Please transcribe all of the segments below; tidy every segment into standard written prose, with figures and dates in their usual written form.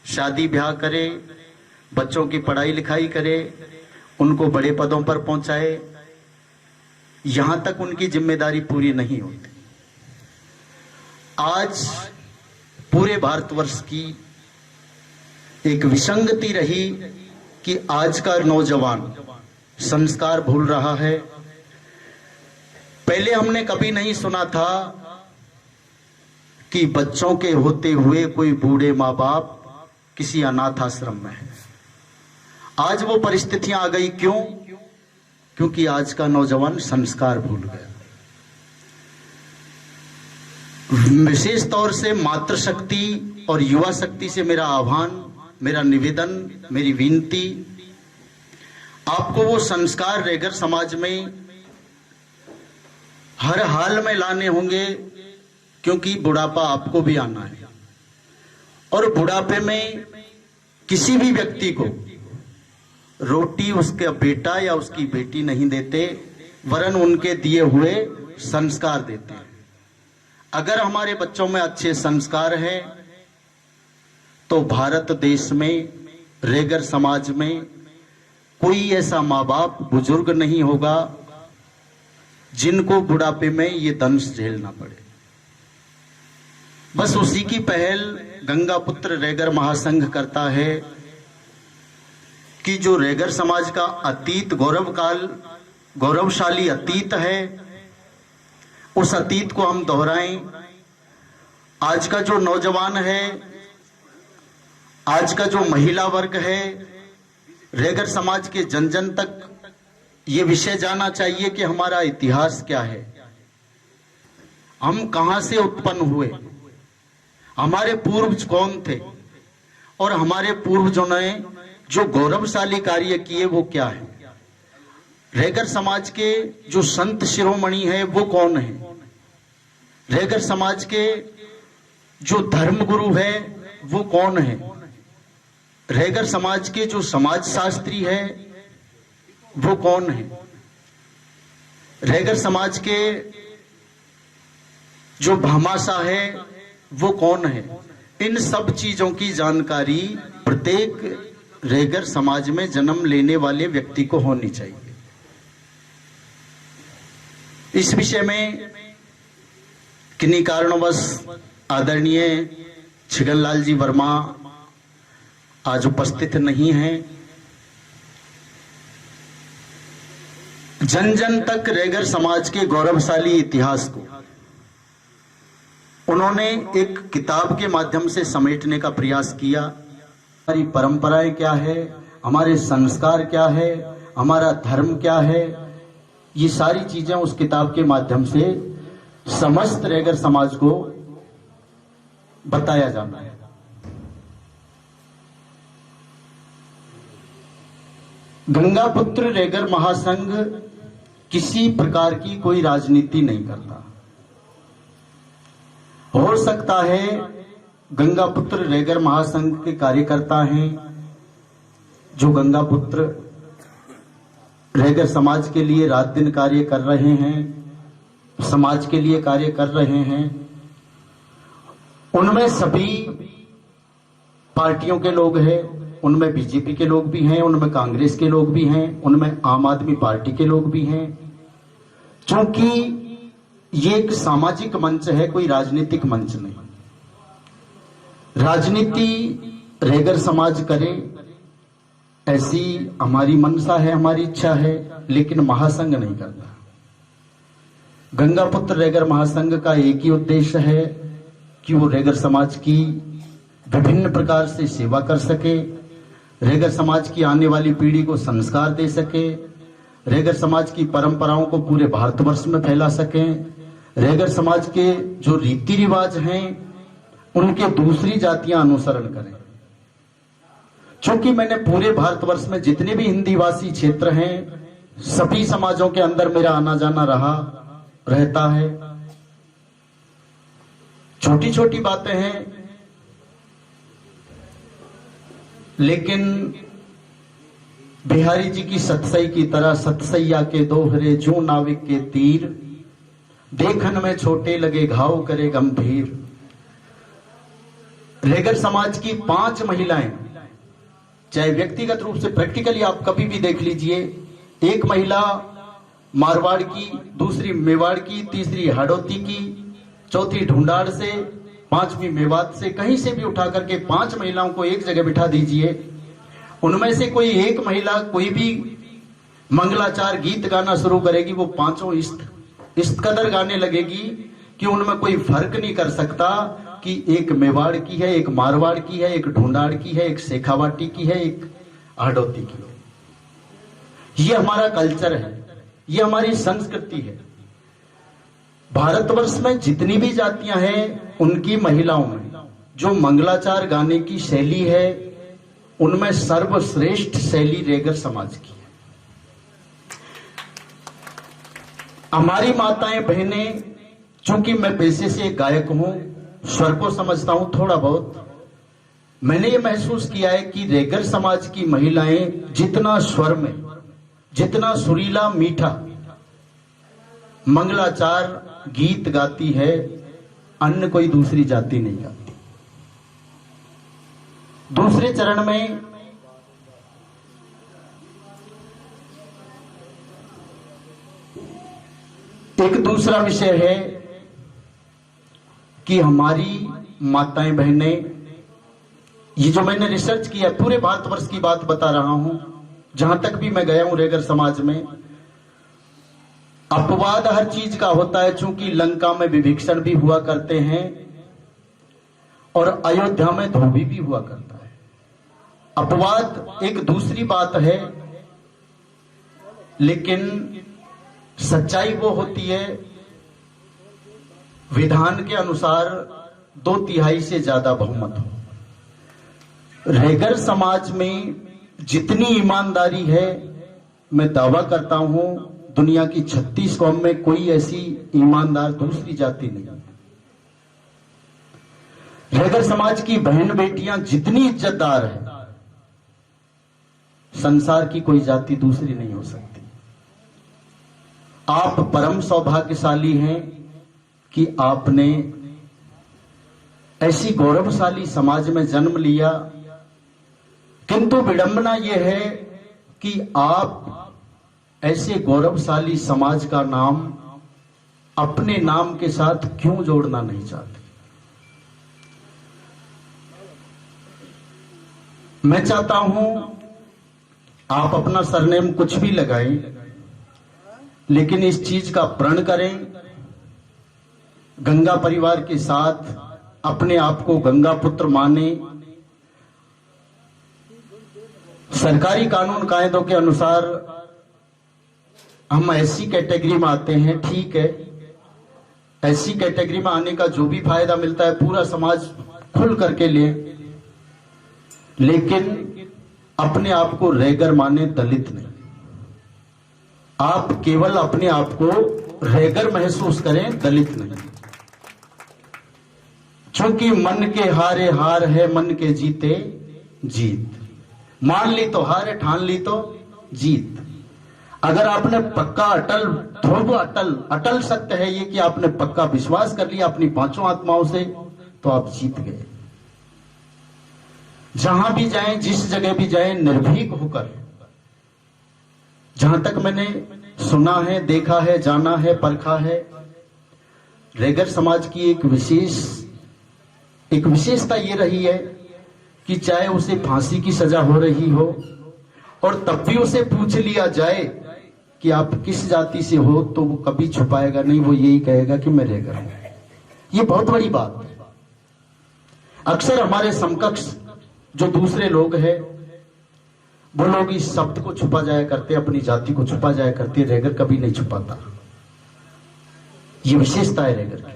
शादी ब्याह करे, बच्चों की पढ़ाई लिखाई करे, उनको बड़े पदों पर पहुंचाए, यहां तक उनकी जिम्मेदारी पूरी नहीं होती। आज पूरे भारतवर्ष की एक विसंगति रही कि आज का नौजवान संस्कार भूल रहा है। पहले हमने कभी नहीं सुना था कि बच्चों के होते हुए कोई बूढ़े माँ बाप किसी अनाथ आश्रम में है। आज वो परिस्थितियां आ गई। क्यों? क्योंकि आज का नौजवान संस्कार भूल गया। विशेष तौर से मातृशक्ति और युवा शक्ति से मेरा आह्वान, मेरा निवेदन, मेरी विनती, आपको वो संस्कार रेगर समाज में हर हाल में लाने होंगे, क्योंकि बुढ़ापा आपको भी आना है। और बुढ़ापे में किसी भी व्यक्ति को रोटी उसका बेटा या उसकी बेटी नहीं देते, वरन उनके दिए हुए संस्कार देते हैं। अगर हमारे बच्चों में अच्छे संस्कार हैं तो भारत देश में, रेगर समाज में कोई ऐसा माँ बाप, बुजुर्ग नहीं होगा जिनको बुढ़ापे में ये दंश झेलना पड़े। बस उसी की पहल गंगा पुत्र रेगर महासंघ करता है कि जो रेगर समाज का अतीत, गौरवशाली अतीत है, उस अतीत को हम दोहराएं। आज का जो नौजवान है, आज का जो महिला वर्ग है, रेगर समाज के जन जन तक ये विषय जाना चाहिए कि हमारा इतिहास क्या है, हम कहां से उत्पन्न हुए, हमारे पूर्वज कौन थे, और हमारे पूर्वजों ने जो गौरवशाली कार्य किए वो क्या है। रेगर समाज के जो संत शिरोमणि है वो कौन है, रेगर समाज के जो धर्म गुरु है वो कौन है, रेगर समाज के जो समाज शास्त्री है वो कौन है, रेगर समाज के जो भामाशाह है वो कौन है। इन सब चीजों की जानकारी प्रत्येक रेगर समाज में जन्म लेने वाले व्यक्ति को होनी चाहिए। इस विषय में किन्हीं कारणवश आदरणीय छगनलाल जी वर्मा आज उपस्थित नहीं हैं। जन जन तक रेगर समाज के गौरवशाली इतिहास को उन्होंने एक किताब के माध्यम से समेटने का प्रयास किया। हमारी परंपराएं क्या है, हमारे संस्कार क्या है, हमारा धर्म क्या है, ये सारी चीजें उस किताब के माध्यम से समस्त रेगर समाज को बताया जाना है। गंगा पुत्र रेगर महासंघ किसी प्रकार की कोई राजनीति नहीं करता। हो सकता है गंगा पुत्र रेगर महासंघ के कार्यकर्ता हैं जो गंगा पुत्र रेगर समाज के लिए रात दिन कार्य कर रहे हैं, समाज के लिए कार्य कर रहे हैं। उनमें सभी पार्टियों के लोग हैं, उनमें बीजेपी के लोग भी हैं, उनमें कांग्रेस के लोग भी हैं, उनमें आम आदमी पार्टी के लोग भी हैं। क्योंकि ये एक सामाजिक मंच है, कोई राजनीतिक मंच नहीं। राजनीति रेगर समाज करे ऐसी हमारी मनसा है, हमारी इच्छा है, लेकिन महासंघ नहीं करता। गंगा पुत्र रेगर महासंघ का एक ही उद्देश्य है कि वो रेगर समाज की विभिन्न प्रकार से सेवा कर सके, रेगर समाज की आने वाली पीढ़ी को संस्कार दे सके, रेगर समाज की परंपराओं को पूरे भारतवर्ष में फैला सके, रेगर समाज के जो रीति रिवाज हैं उनके दूसरी जातियां अनुसरण करें। क्योंकि मैंने पूरे भारतवर्ष में जितने भी हिंदी भाषी क्षेत्र हैं, सभी समाजों के अंदर मेरा आना जाना रहता है। छोटी छोटी बातें हैं, लेकिन बिहारी जी की सतसई की तरह सतसैया के दोहरे जो नाविक के तीर, देखन में छोटे लगे घाव करे गंभीर। रेगर समाज की 5 महिलाएं, चाहे व्यक्तिगत रूप से प्रैक्टिकली आप कभी भी देख लीजिए, एक महिला मारवाड़ की, दूसरी मेवाड़ की, तीसरी हाड़ौती की, चौथी ढूंढाड़ से, 5वीं मेवात से, कहीं से भी उठा करके 5 महिलाओं को एक जगह बिठा दीजिए, उनमें से कोई एक महिला कोई भी मंगलाचार गीत गाना शुरू करेगी, वो 5 इस कदर गाने लगेगी कि उनमें कोई फर्क नहीं कर सकता कि एक मेवाड़ की है, एक मारवाड़ की है, एक ढूंढाड़ की है, एक शेखावाटी की है, एक हाड़ौती की है। ये हमारा कल्चर है, ये हमारी संस्कृति है। भारतवर्ष में जितनी भी जातियां हैं, उनकी महिलाओं में जो मंगलाचार गाने की शैली है, उनमें सर्वश्रेष्ठ शैली रेगर समाज की है। हमारी माताएं बहनें, चूंकि मैं पेशे से एक गायक हूं, स्वर को समझता हूं थोड़ा बहुत, मैंने ये महसूस किया है कि रेगर समाज की महिलाएं जितना स्वर में, जितना सुरीला मीठा मंगलाचार गीत गाती है, अन्य कोई दूसरी जाति नहीं गाती। दूसरे चरण में एक दूसरा विषय है कि हमारी माताएं बहनें, ये जो मैंने रिसर्च किया, पूरे भारतवर्ष की बात बता रहा हूं, जहां तक भी मैं गया हूं रेगर समाज में, अपवाद हर चीज का होता है। चूंकि लंका में विभीषण भी हुआ करते हैं और अयोध्या में धोबी भी हुआ करता है। अपवाद एक दूसरी बात है, लेकिन सच्चाई वो होती है विधान के अनुसार 2/3 से ज्यादा बहुमत हो। रेगर समाज में जितनी ईमानदारी है, मैं दावा करता हूं दुनिया की 36 कौम में कोई ऐसी ईमानदार दूसरी जाति नहीं। रेगर समाज की बहन बेटियां जितनी इज्जतदार है, संसार की कोई जाति दूसरी नहीं हो सकती। आप परम सौभाग्यशाली हैं कि आपने ऐसी गौरवशाली समाज में जन्म लिया, किंतु विडंबना यह है कि आप ऐसे गौरवशाली समाज का नाम अपने नाम के साथ क्यों जोड़ना नहीं चाहते। मैं चाहता हूं आप अपना सरनेम कुछ भी लगाएं, लेकिन इस चीज का प्रण करें, गंगा परिवार के साथ अपने आप को गंगा पुत्र माने। सरकारी कानून कायदों के अनुसार हम ऐसी कैटेगरी में आते हैं, ठीक है, ऐसी कैटेगरी में आने का जो भी फायदा मिलता है पूरा समाज खुल करके ले, लेकिन अपने आप को रेगर माने, दलित नहीं। आप केवल अपने आप को रेगर महसूस करें, दलित नहीं। क्योंकि मन के हारे हार है, मन के जीते जीत। मान ली तो हार है, ठान ली तो जीत। अगर आपने पक्का अटल, ध्रुव अटल सत्य है ये कि आपने पक्का विश्वास कर लिया अपनी 5 आत्माओं से, तो आप जीत गए। जहां भी जाएं, जिस जगह भी जाएं, निर्भीक होकर, जहां तक मैंने सुना है, देखा है, जाना है, परखा है, रेगर समाज की एक विशेषता ये रही है कि चाहे उसे फांसी की सजा हो रही हो और तब भी उसे पूछ लिया जाए कि आप किस जाति से हो, तो वो कभी छुपाएगा नहीं, वो यही कहेगा कि मैं रेगर हूं। ये बहुत बड़ी बात है। अक्सर हमारे समकक्ष जो दूसरे लोग हैं, वो लोग इस शब्द को छुपा जाया करते, अपनी जाति को छुपा जाया करते, रेगर कभी नहीं छुपाता। ये विशेषता है रेगर की।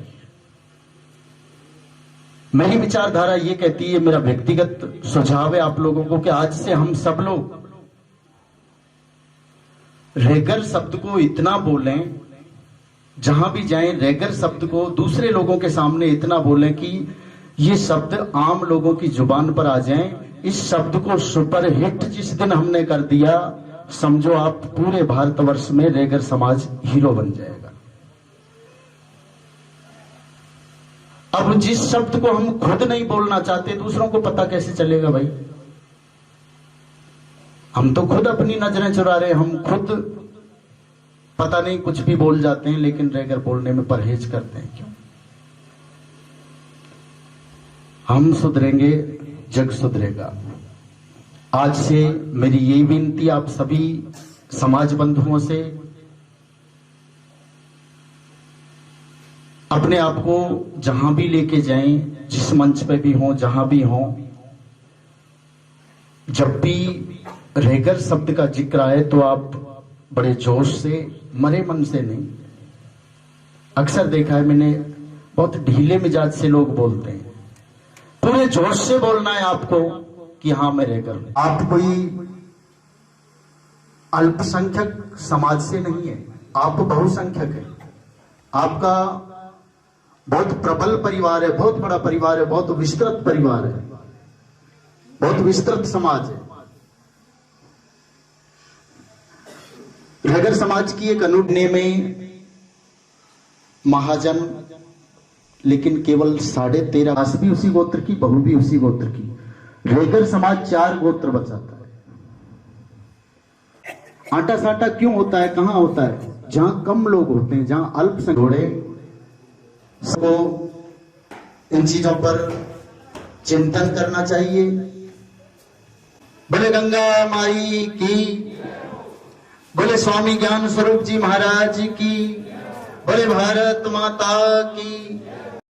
मेरी विचारधारा ये कहती है, मेरा व्यक्तिगत सुझाव है आप लोगों को कि आज से हम सब लोग रेगर शब्द को इतना बोलें, जहां भी जाएं रेगर शब्द को दूसरे लोगों के सामने इतना बोलें कि ये शब्द आम लोगों की जुबान पर आ जाएं। इस शब्द को सुपरहिट जिस दिन हमने कर दिया, समझो आप पूरे भारतवर्ष में रेगर समाज हीरो बन जाएगा। अब जिस शब्द को हम खुद नहीं बोलना चाहते, दूसरों को पता कैसे चलेगा भाई? हम तो खुद अपनी नजरें चुरा रहे, हम खुद पता नहीं कुछ भी बोल जाते हैं, लेकिन रहकर बोलने में परहेज करते हैं। क्यों? हम सुधरेंगे, जग सुधरेगा। आज से मेरी यही विनती आप सभी समाज बंधुओं से, अपने आप को जहां भी लेके जाएं, जिस मंच पे भी हो, जहां भी हो, जब भी रेगर शब्द का जिक्र आए तो आप बड़े जोश से, मरे मन से नहीं। अक्सर देखा है मैंने, बहुत ढीले मिजाज से लोग बोलते हैं। पूरे जोश से बोलना है आपको कि हाँ मैं रेगर। आप कोई अल्पसंख्यक समाज से नहीं है, आप बहुसंख्यक है। आपका बहुत प्रबल परिवार है, बहुत बड़ा परिवार है, बहुत विस्तृत परिवार है, बहुत विस्तृत समाज है। रेगर समाज की एक अनुष्ठान में महाजन, लेकिन केवल 13.5 सास भी उसी गोत्र की, बहू भी उसी गोत्र की। रेगर समाज 4 गोत्र बचाता है। आटा साटा क्यों होता है, कहां होता है? जहां कम लोग होते हैं, जहां अल्पसंख्यक घोड़े। सबको इन चीजों पर चिंतन करना चाहिए। बोले गंगा माई की, बोले स्वामी ज्ञान स्वरूप जी महाराज की, बोले भारत माता की।